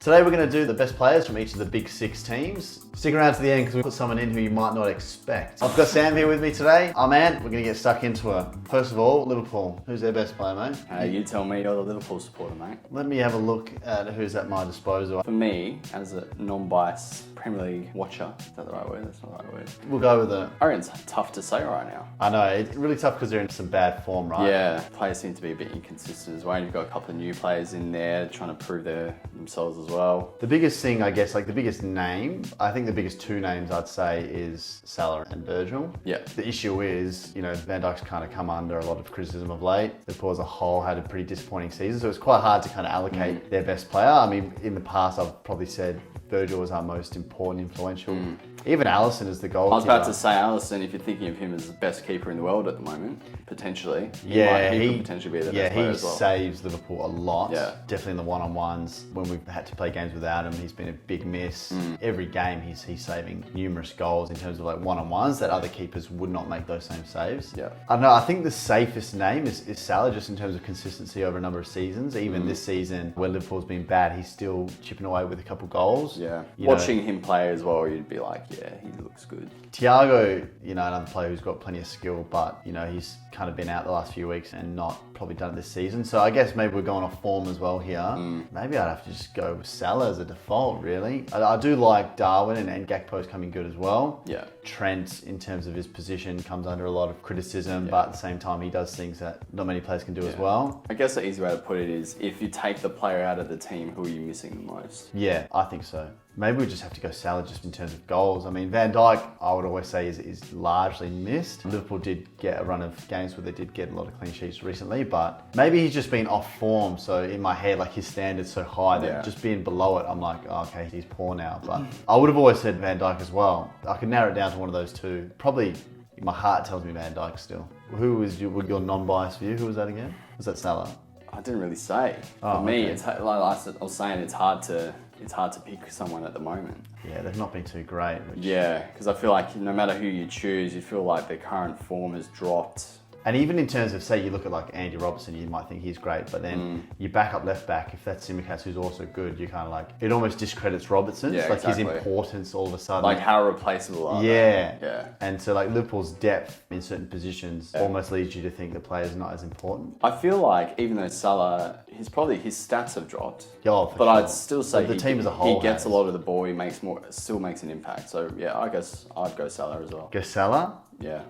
Today we're going to do the best players from each of the big 6 teams. Stick around to the end because we'll put someone in who you might not expect. I've got Sam here with me today. Oh man, we're going to get stuck into it. First of all, Liverpool. Who's their best player, mate? You tell me, you're the Liverpool supporter, mate. Let me have a look at who's at my disposal. For me, as a non-biased Premier League watcher, is that the right word? That's not the right word. We'll go with it. I reckon it's tough to say right now. I know, it's really tough because they're in some bad form, right? Yeah, players seem to be a bit inconsistent as well. You've got a couple of new players in there trying to prove themselves as well. The biggest thing, I guess, like the biggest name, I think the biggest 2 names I'd say is Salah and Virgil. Yeah. The issue is, Van Dijk's kind of come under a lot of criticism of late. Liverpool as a whole had a pretty disappointing season, so it's quite hard to kind of allocate their best player. I mean, in the past, I've probably said Virgil was our most important, influential. Even Alisson is the goalkeeper. I was about to say Alisson, if you're thinking of him as the best keeper in the world at the moment, potentially. He could potentially be the best player as well. He saves Liverpool a lot. Yeah. Definitely in the one-on-ones. When we've had to play games without him, he's been a big miss. Every game, he's saving numerous goals in terms of like one-on-ones that other keepers would not make those same saves. Yeah. I don't know, I think the safest name is Salah, just in terms of consistency over a number of seasons. Even this season, where Liverpool's been bad, he's still chipping away with a couple goals. Yeah. Watching him play as well, you'd be like, yeah, he looks good. Thiago, another player who's got plenty of skill, but, he's kind of been out the last few weeks and not probably done it this season. So I guess maybe we're going off form as well here. Maybe I'd have to just go with Salah as a default, really. I do like Darwin and Gakpo's coming good as well. Yeah. Trent, in terms of his position, comes under a lot of criticism, but at the same time, he does things that not many players can do as well. I guess the easy way to put it is, if you take the player out of the team, who are you missing the most? Yeah, I think so. Maybe we just have to go Salah just in terms of goals. I mean, Van Dijk, I would always say, is largely missed. Liverpool did get a run of games where they did get a lot of clean sheets recently, but maybe he's just been off form. So in my head, like his standard's so high that just being below it, I'm like, oh, okay, he's poor now. But I would have always said Van Dijk as well. I could narrow it down to one of those 2. Probably my heart tells me Van Dijk still. Who was your non-biased view? Who was that again? Was that Salah? I didn't really say. For me, it's like I was saying, it's hard to pick someone at the moment. Yeah, they've not been too great. Yeah, because I feel like no matter who you choose, you feel like their current form has dropped. And even in terms of, say, you look at like Andy Robertson, you might think he's great, but then you back up left back, if that's Tsimikas who's also good, you kind of like, it almost discredits Robertson. Yeah, like exactly. His importance all of a sudden. Like how replaceable are they? Yeah. And so like Liverpool's depth in certain positions almost leads you to think the player's not as important. I feel like even though Salah, his stats have dropped, But sure. I'd still say the team as a whole he gets a lot of the ball, still makes an impact. So yeah, I guess I'd go Salah as well. Go Salah? Yeah.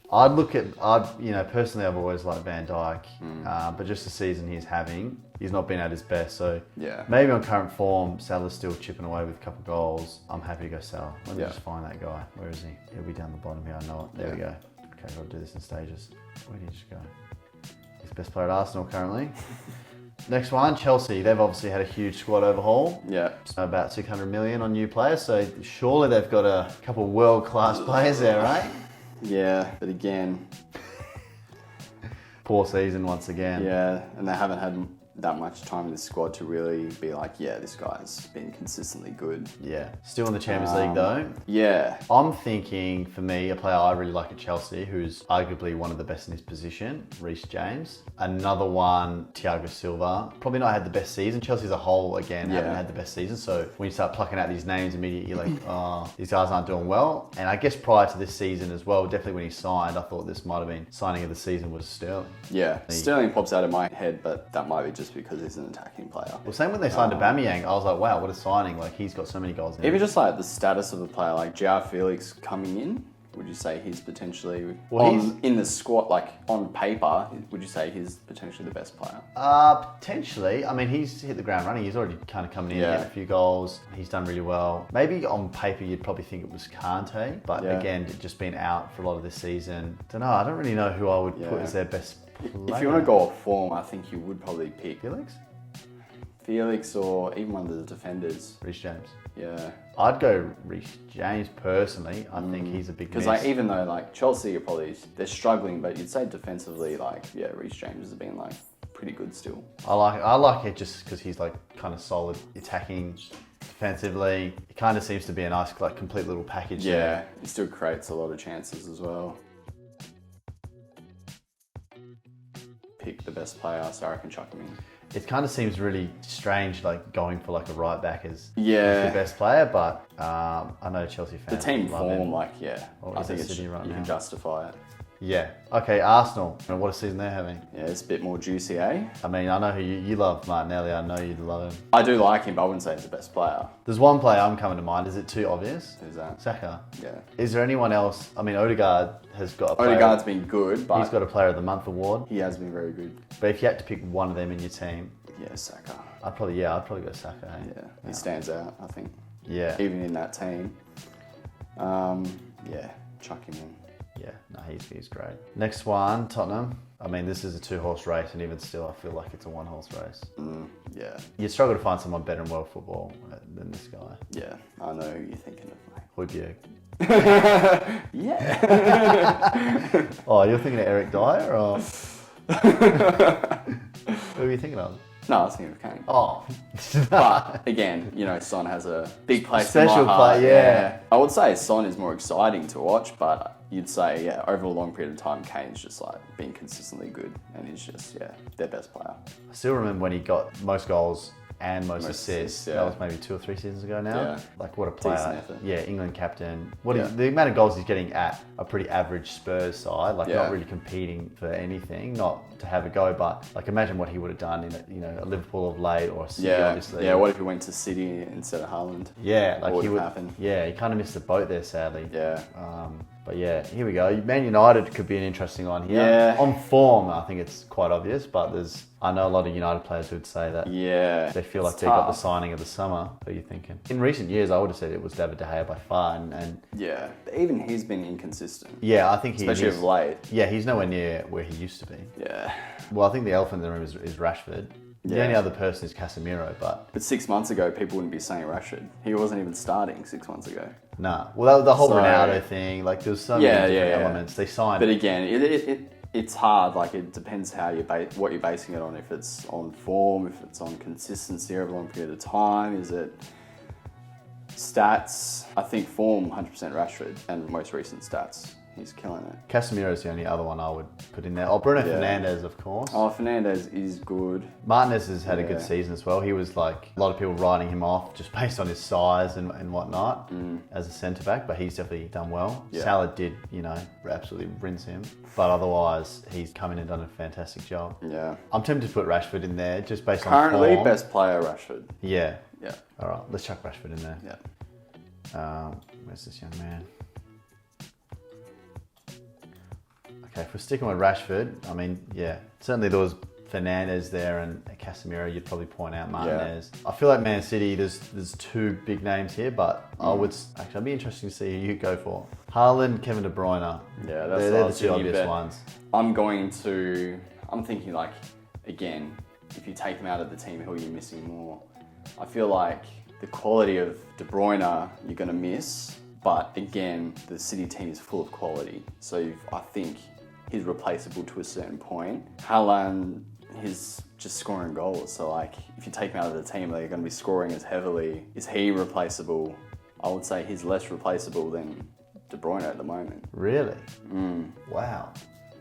Personally, I've always liked Van Dijk, but just the season he's having, he's not been at his best. So maybe on current form, Salah's still chipping away with a couple of goals. I'm happy to go Salah. Let me just find that guy. Where is he? He'll be down the bottom here. I know it. There we go. Okay, I've got to do this in stages. Where did he just go? He's best player at Arsenal currently. Next one, Chelsea. They've obviously had a huge squad overhaul. Yeah. So about 600 million on new players. So surely they've got a couple of world-class players there, right? Yeah, but again... Poor season once again. Yeah, and they haven't had that much time in the squad to really be like, yeah, this guy's been consistently good. Yeah. Still in the Champions League though. Yeah. I'm thinking, for me, a player I really like at Chelsea, who's arguably one of the best in his position, Reece James. Another one, Thiago Silva. Probably not had the best season. Chelsea as a whole, again, haven't had the best season. So when you start plucking out these names immediately, you're like, oh, these guys aren't doing well. And I guess prior to this season as well, definitely when he signed, I thought this might have been signing of the season was Sterling. Yeah, Sterling pops out of my head, but that might be just because he's an attacking player. Well, same when they signed Aubameyang, I was like, wow, what a signing. Like, he's got so many goals now. Even just like the status of the player, like João Felix coming in, would you say he's potentially, in the squad, like on paper, would you say he's potentially the best player? Potentially. I mean, he's hit the ground running. He's already kind of coming in, getting a few goals. He's done really well. Maybe on paper, you'd probably think it was Kante, but again, just been out for a lot of this season. I don't really know who I would put as their best player. If you want to go off form, I think you would probably pick Felix or even one of the defenders. Reece James. Yeah. I'd go Reece James personally. I think he's a big miss. Because even though like Chelsea are they're struggling, but you'd say defensively, Reece James has been pretty good still. I like it just because he's kind of solid attacking. Defensively, it kind of seems to be a nice, complete little package. Yeah, he still creates a lot of chances as well. Pick the best player, so I can chuck him in. It kind of seems really strange, like going for like a right back as Yeah. the best player, but I know Chelsea The fans team love him. form, like, yeah. Or I is think it it's, City right you now? can justify it. Yeah. Okay, Arsenal. What a season they're having. Yeah, it's a bit more juicy, eh? I mean, I know who you love, Martinelli. I know you love him. I do like him, but I wouldn't say he's the best player. There's one player I'm coming to mind. Is it too obvious? Who's that? Saka. Yeah. Is there anyone else? I mean, Odegaard has got a player. Odegaard's been good, but He's got a Player of the Month award. he has been very good. But if you had to pick one of them in your team, Yeah, Saka. I'd probably go Saka. Eh? Yeah, he stands out, I think. Yeah. Even in that team. Yeah, chuck him in. Yeah, no, he's great. Next one, Tottenham. I mean, this is a 2-horse race, and even still, I feel like it's a 1-horse race. Yeah, You'd struggle to find someone better in world football than this guy. yeah, I know who you're thinking of, Højbjerg. mate. Yeah. Oh, you're thinking of Eric Dyer, or who are you thinking of? No, I was thinking of Kane. Oh, But again, you know, Son has a big place Special in my heart. play, yeah. I would say Son is more exciting to watch, but you'd say, yeah, over a long period of time, Kane's just like been consistently good, and he's just, yeah, their best player. I still remember when he got most goals and most assists. assists, yeah. That was maybe 2 or 3 seasons ago now. Yeah. Like, what a Decent player. effort. Yeah, England captain. Yeah. The amount of goals he's getting at a pretty average Spurs side, like Yeah. not really competing for anything, not to have a go, but like imagine what he would have done in a Liverpool of late or a City, Yeah, obviously. yeah. What if he went to City instead of Haaland? Yeah, like What he would would. have happened? Yeah, he kind of missed the boat there, sadly. Yeah. But yeah, here we go. Man United could be an interesting one here. Yeah. On form, I think it's quite obvious, but I know a lot of United players who would say that. Yeah. They feel like It's they got the tough. signing of the summer. What are you thinking? In recent years, I would have said it was David De Gea by far, and Yeah. Even he's been inconsistent, yeah, I think especially of late. Yeah, he's nowhere near where he used to be. Yeah. Well, I think the elephant in the room is Rashford. The Yeah. only other person is Casemiro, but But 6 months ago, people wouldn't be saying Rashford. He wasn't even starting 6 months ago. nah. Well, the whole So- Ronaldo thing, like there was so Yeah, many yeah, different yeah. elements. They signed. But again, it's hard. Like, it depends how what you're basing it on. If it's on form, if it's on consistency over a long period of time, is it stats? I think form, 100% Rashford, and most recent stats, he's killing it. Casemiro is the only other one I would put in there. Oh, Bruno Yeah. Fernandes, of course. Oh, Fernandes is good. Martinez has had a Yeah. good season as well. He was like a lot of people writing him off just based on his size and whatnot as a centre back, but he's definitely done well. Yeah. Salah did, absolutely rinse him, but otherwise he's come in and done a fantastic job. Yeah. I'm tempted to put Rashford in there just based on Currently, form. best player, Rashford. Yeah. Yeah. All right, let's chuck Rashford in there. Yeah. Where's this young man? Okay, if we're sticking with Rashford, I mean, yeah, certainly there was Fernandes there and Casemiro. You'd probably point out Martinez. I feel like Man City. There's 2 big names here, but I'd be interested to see who you go for. Haaland, Kevin De Bruyne. Yeah, that's what I they're the was 2 thinking, obvious but ones. I'm thinking, like, again, if you take them out of the team, who are you missing more? I feel like the quality of De Bruyne you're going to miss, but again, the City team is full of quality. So I think he's replaceable to a certain point. Haaland, he's just scoring goals. So, like, if you take him out of the team, they're going to be scoring as heavily. Is he replaceable? I would say he's less replaceable than De Bruyne at the moment. Really? Wow.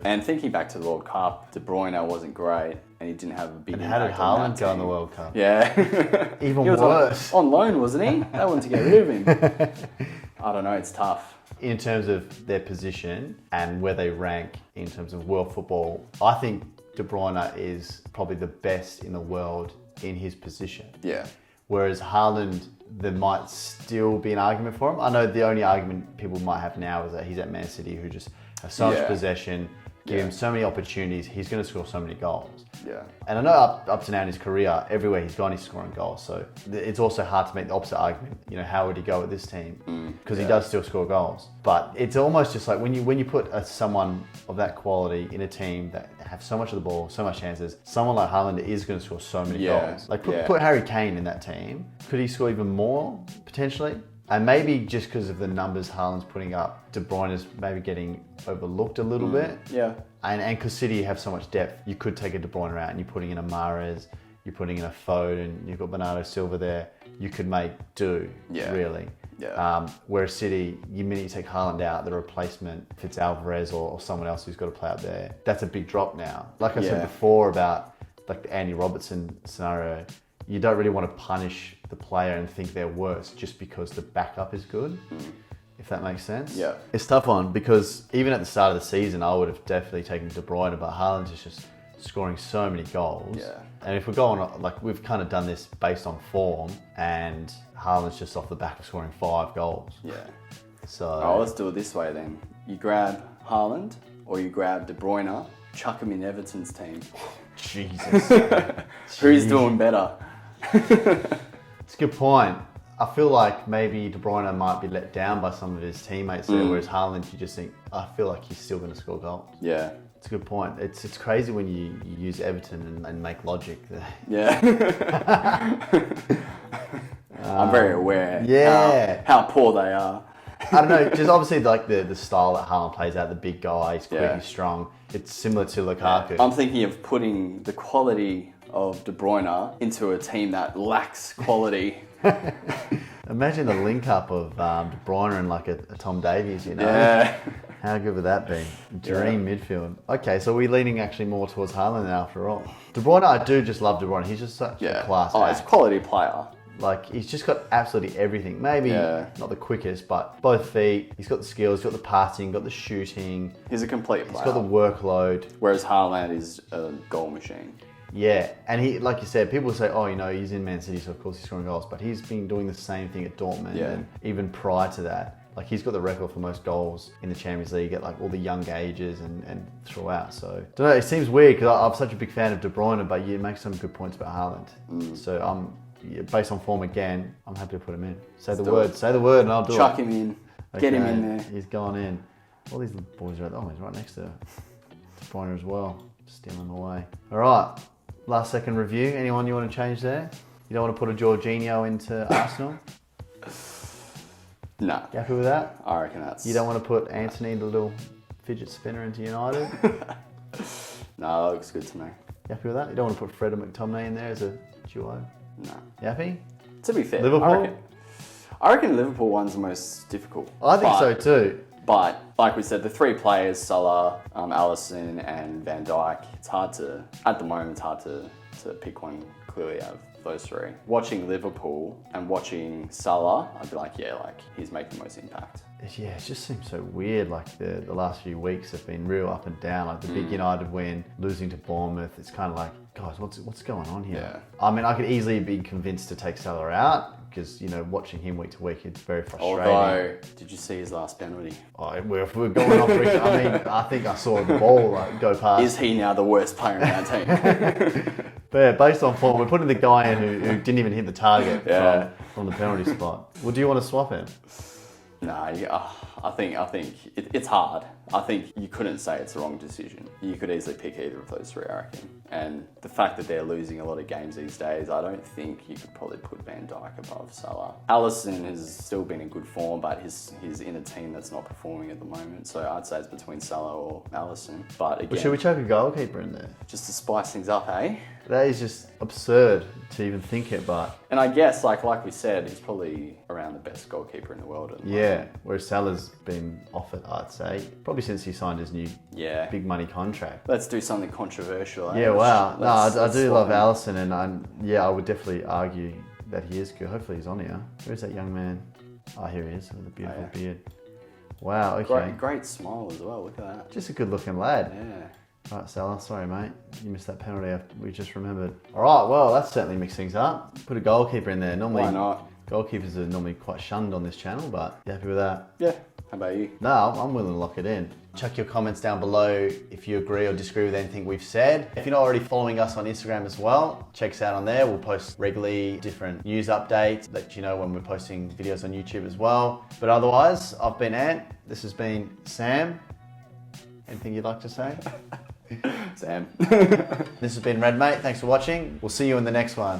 And thinking back to the World Cup, De Bruyne wasn't great, and he didn't have a big And how did impact on Haaland that go in the team. World Cup? Yeah. Even He was worse. on loan, wasn't he? They wanted to get rid of him. I don't know, it's tough. In terms of their position and where they rank in terms of world football, I think De Bruyne is probably the best in the world in his position. Yeah. Whereas Haaland, there might still be an argument for him. I know the only argument people might have now is that he's at Man City, who just have so much Yeah. possession, give him so many opportunities, he's going to score so many goals. Yeah. And I know up to now in his career, everywhere he's gone, he's scoring goals. So it's also hard to make the opposite argument. How would he go with this team? Because he does still score goals. But it's almost just like when you put someone of that quality in a team that have so much of the ball, so much chances, someone like Haaland is going to score so many goals. Like put Harry Kane in that team. Could he score even more, potentially? And maybe just because of the numbers Haaland's putting up, De Bruyne is maybe getting overlooked a little bit. Yeah. And because City have so much depth, you could take a De Bruyne out and you're putting in a Mahrez, you're putting in a Foden, you've got Bernardo Silva there. You could make do, really. Yeah. Whereas City, the minute you take Haaland out, the replacement, if it's Alvarez or someone else who's got to play up there, that's a big drop now. Like I said before about like the Andy Robertson scenario, you don't really want to punish the player and think they're worse just because the backup is good. If that makes sense. Yeah. It's a tough one because even at the start of the season, I would have definitely taken De Bruyne, but Haaland is just scoring so many goals. Yeah. And if we're going, like we've kind of done this based on form, and Haaland's just off the back of scoring 5 goals. Yeah. So. Oh, let's do it this way then. You grab Haaland or you grab De Bruyne, chuck him in Everton's team. Jesus. Who's doing better? It's a good point. I feel like maybe De Bruyne might be let down by some of his teammates there, whereas Haaland, you just think, I feel like he's still going to score goals. Yeah. It's a good point. It's crazy when you use Everton and make logic. Yeah. I'm very aware how poor they are. I don't know, just obviously like the style that Haaland plays out, the big guy, he's quick, he's strong. It's similar to Lukaku. Yeah. I'm thinking of putting the quality of De Bruyne into a team that lacks quality. Imagine the link up of De Bruyne and like a Tom Davies, you know? Yeah. How good would that be? Dream midfield. Okay, so we're leaning actually more towards Haaland after all. De Bruyne, I do just love De Bruyne. He's just such a class act. He's a quality player. Like, he's just got absolutely everything. Maybe not the quickest, but both feet. He's got the skills, he's got the passing, got the shooting. He's a complete player. He's got the workload. Whereas Haaland is a goal machine. Yeah, and he, like you said, people say, oh, you know, he's in Man City, so of course he's scoring goals. But he's been doing the same thing at Dortmund, and even prior to that. Like, he's got the record for most goals in the Champions League at like all the young ages and throughout. So, don't know, it seems weird because I'm such a big fan of De Bruyne, but you make some good points about Haaland. So, based on form again, I'm happy to put him in. Say the word and I'll do it. Chuck him in. Okay, get him in there. He's gone in. All these boys are he's right next to De Bruyne as well. Stealing away. All right, last second review. Anyone you want to change there? You don't want to put a Jorginho into Arsenal? No. You happy with that? I reckon that's... You don't want to put Anthony, the little fidget spinner, into United? No, that looks good to me. You happy with that? You don't want to put Fred and McTominay in there as a duo? No. You happy? To be fair, Liverpool? I reckon Liverpool one's the most difficult. I think so too. But, like we said, the 3 players, Salah, Alisson and Van Dijk, it's hard to pick one clearly out of those 3. Watching Liverpool and watching Salah, I'd be like, he's making the most impact. Yeah, it just seems so weird. Like the last few weeks have been real up and down. Like the big United win, losing to Bournemouth. It's kind of like, guys, what's going on here? Yeah. I mean, I could easily be convinced to take Salah out because, you know, watching him week to week, it's very frustrating. Although, did you see his last penalty? If we're going off, I mean, I think I saw the ball go past. Is he now the worst player in that team? But yeah, based on form, we're putting the guy in who didn't even hit the target from the penalty spot. Well, do you want to swap him? No, I think it's hard. I think you couldn't say it's the wrong decision. You could easily pick either of those 3, I reckon. And the fact that they're losing a lot of games these days, I don't think you could probably put Van Dijk above Salah. Alisson has still been in good form, but he's in a team that's not performing at the moment. So I'd say it's between Salah or Alisson. But again, Well, should we chuck a goalkeeper in there? Just to spice things up, eh? That is just absurd to even think it, but... And I guess, like we said, he's probably around the best goalkeeper in the world at the moment. Whereas Salah's been off it, I'd say. Probably since he signed his new big money contract. Let's do something controversial, eh? Yeah, wow. No, I do love Alisson, and I would definitely argue that he is good. Hopefully he's on here. Where's that young man? Oh, here he is, with a beautiful beard. Wow, okay. Great smile as well, look at that. Just a good looking lad. Yeah. All right, Salah, sorry mate, you missed that penalty we just remembered. All right, well, that certainly mixed things up. Put a goalkeeper in there. Normally, why not? Goalkeepers are normally quite shunned on this channel, but you happy with that? Yeah, how about you? No, I'm willing to lock it in. Chuck your comments down below if you agree or disagree with anything we've said. If you're not already following us on Instagram as well, check us out on there. We'll post regularly different news updates, let you know when we're posting videos on YouTube as well. But otherwise, I've been Ant, this has been Sam. Anything you'd like to say? Sam. This has been Red Mate. Thanks for watching. We'll see you in the next one.